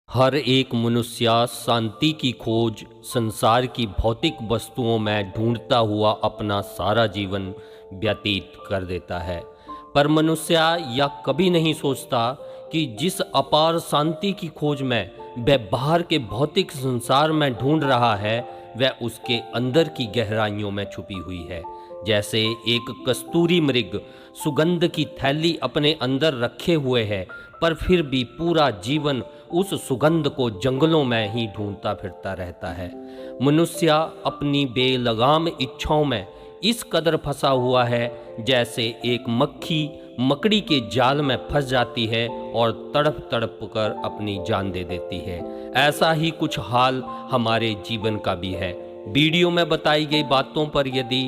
हर एक मनुष्य शांति की खोज संसार की भौतिक वस्तुओं में ढूंढता हुआ अपना सारा जीवन व्यतीत कर देता है। पर मनुष्य यह कभी नहीं सोचता कि जिस अपार शांति की खोज में वह बाहर के भौतिक संसार में ढूंढ रहा है, वह उसके अंदर की गहराइयों में छुपी हुई है। जैसे एक कस्तूरी मृग सुगंध की थैली अपने अंदर रखे हुए है, पर फिर भी पूरा जीवन उस सुगंध को जंगलों में ही ढूंढता फिरता रहता है। मनुष्य अपनी बेलगाम इच्छाओं में इस कदर फंसा हुआ है, जैसे एक मक्खी मकड़ी के जाल में फंस जाती है और तड़प तड़प कर अपनी जान दे देती है। ऐसा ही कुछ हाल हमारे जीवन का भी है। वीडियो में बताई गई बातों पर यदि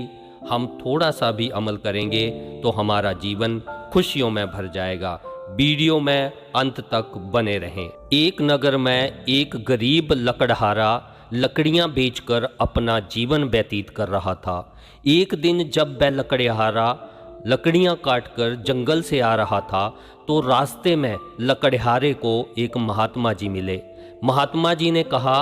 हम थोड़ा सा भी अमल करेंगे तो हमारा जीवन खुशियों में भर जाएगा। वीडियो में अंत तक बने रहें। एक नगर में एक गरीब लकड़हारा लकड़ियां बेचकर अपना जीवन व्यतीत कर रहा था। एक दिन जब वह लकड़हारा लकड़ियां काटकर जंगल से आ रहा था, तो रास्ते में लकड़हारे को एक महात्मा जी मिले। महात्मा जी ने कहा,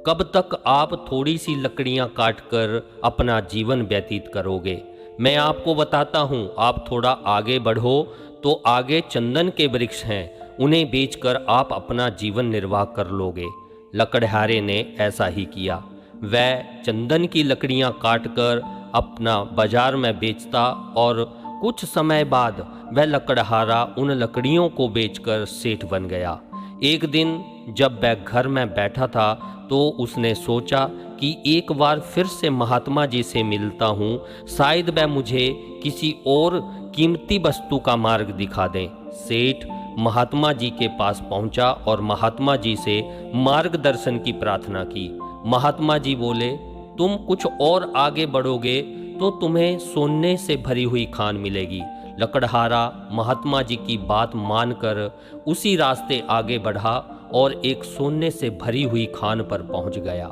कब तक आप थोड़ी सी लकड़ियां काटकर अपना जीवन व्यतीत करोगे? मैं आपको बताता हूँ, आप थोड़ा आगे बढ़ो तो आगे चंदन के वृक्ष हैं, उन्हें बेचकर आप अपना जीवन निर्वाह कर लोगे। लकड़हारे ने ऐसा ही किया। वह चंदन की लकड़ियां काटकर अपना बाजार में बेचता और कुछ समय बाद वह लकड़हारा उन लकड़ियों को बेचकर सेठ बन गया। एक दिन जब वह घर में बैठा था तो उसने सोचा कि एक बार फिर से महात्मा जी से मिलता हूँ, शायद वह मुझे किसी और कीमती वस्तु का मार्ग दिखा दें। सेठ महात्मा जी के पास पहुंचा और महात्मा जी से मार्गदर्शन की प्रार्थना की। महात्मा जी बोले, तुम कुछ और आगे बढ़ोगे तो तुम्हें सोने से भरी हुई खान मिलेगी। लकड़हारा महात्मा जी की बात मानकर उसी रास्ते आगे बढ़ा और एक सोने से भरी हुई खान पर पहुंच गया।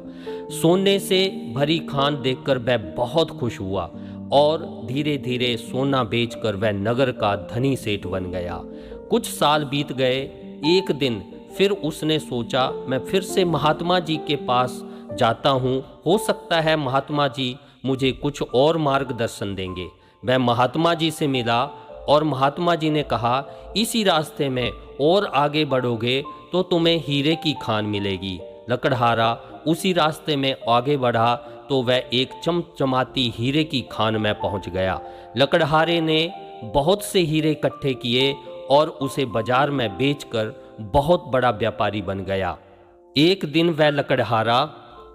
सोने से भरी खान देखकर वह बहुत खुश हुआ और धीरे धीरे सोना बेचकर वह नगर का धनी सेठ बन गया। कुछ साल बीत गए। एक दिन फिर उसने सोचा, मैं फिर से महात्मा जी के पास जाता हूँ, हो सकता है महात्मा जी मुझे कुछ और मार्गदर्शन देंगे। वह महात्मा जी से मिला और महात्मा जी ने कहा, इसी रास्ते में और आगे बढ़ोगे तो तुम्हें हीरे की खान मिलेगी। लकड़हारा उसी रास्ते में आगे बढ़ा तो वह एक चमचमाती हीरे की खान में पहुंच गया। लकड़हारे ने बहुत से हीरे इकट्ठे किए और उसे बाजार में बेचकर बहुत बड़ा व्यापारी बन गया। एक दिन वह लकड़हारा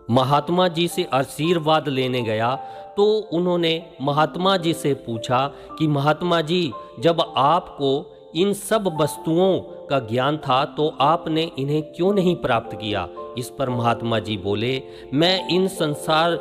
महात्मा जी से आशीर्वाद लेने गया तो उन्होंने महात्मा जी से पूछा कि महात्मा जी, जब आपको इन सब वस्तुओं का ज्ञान था तो आपने इन्हें क्यों नहीं प्राप्त किया? इस पर महात्मा जी बोले, मैं इन संसार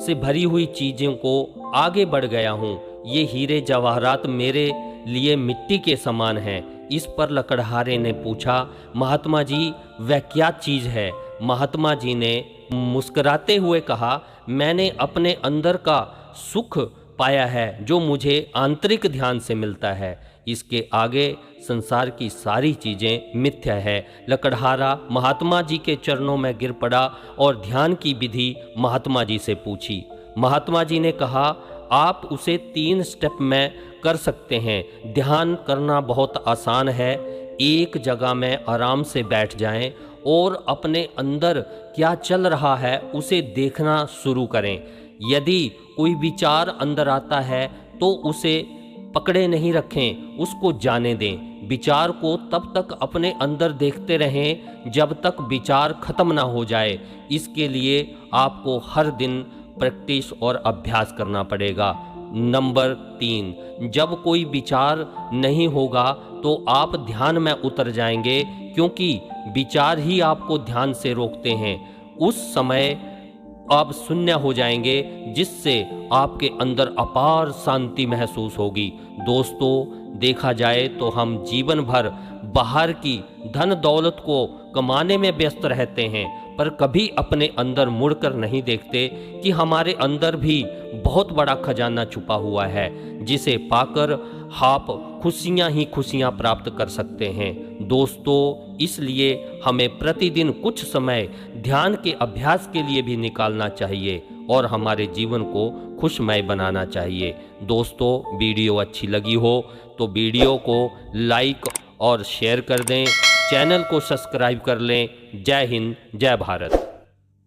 से भरी हुई चीज़ों को आगे बढ़ गया हूँ। ये हीरे जवाहरात मेरे लिए मिट्टी के समान हैं। इस पर लकड़हारे ने पूछा, महात्मा जी वह क्या चीज़ है? महात्मा जी ने मुस्कुराते हुए कहा, मैंने अपने अंदर का सुख पाया है जो मुझे आंतरिक ध्यान से मिलता है। इसके आगे संसार की सारी चीज़ें मिथ्या है। लकड़हारा महात्मा जी के चरणों में गिर पड़ा और ध्यान की विधि महात्मा जी से पूछी। महात्मा जी ने कहा, आप उसे 3 स्टेप में कर सकते हैं। ध्यान करना बहुत आसान है। एक जगह में आराम से बैठ जाएं और अपने अंदर क्या चल रहा है उसे देखना शुरू करें। यदि कोई विचार अंदर आता है तो उसे पकड़े नहीं रखें, उसको जाने दें। विचार को तब तक अपने अंदर देखते रहें जब तक विचार खत्म ना हो जाए। इसके लिए आपको हर दिन प्रैक्टिस और अभ्यास करना पड़ेगा। नंबर 3, जब कोई विचार नहीं होगा तो आप ध्यान में उतर जाएंगे, क्योंकि विचार ही आपको ध्यान से रोकते हैं। उस समय आप शून्य हो जाएंगे, जिससे आपके अंदर अपार शांति महसूस होगी। दोस्तों, देखा जाए तो हम जीवन भर बाहर की धन दौलत को कमाने में व्यस्त रहते हैं, पर कभी अपने अंदर मुड़कर नहीं देखते कि हमारे अंदर भी बहुत बड़ा खजाना छुपा हुआ है, जिसे पाकर आप खुशियां ही खुशियां प्राप्त कर सकते हैं। दोस्तों, इसलिए हमें प्रतिदिन कुछ समय ध्यान के अभ्यास के लिए भी निकालना चाहिए और हमारे जीवन को खुशमय बनाना चाहिए। दोस्तों, वीडियो अच्छी लगी हो तो वीडियो को लाइक और शेयर कर दें, चैनल को सब्सक्राइब कर लें। जय हिंद, जय भारत।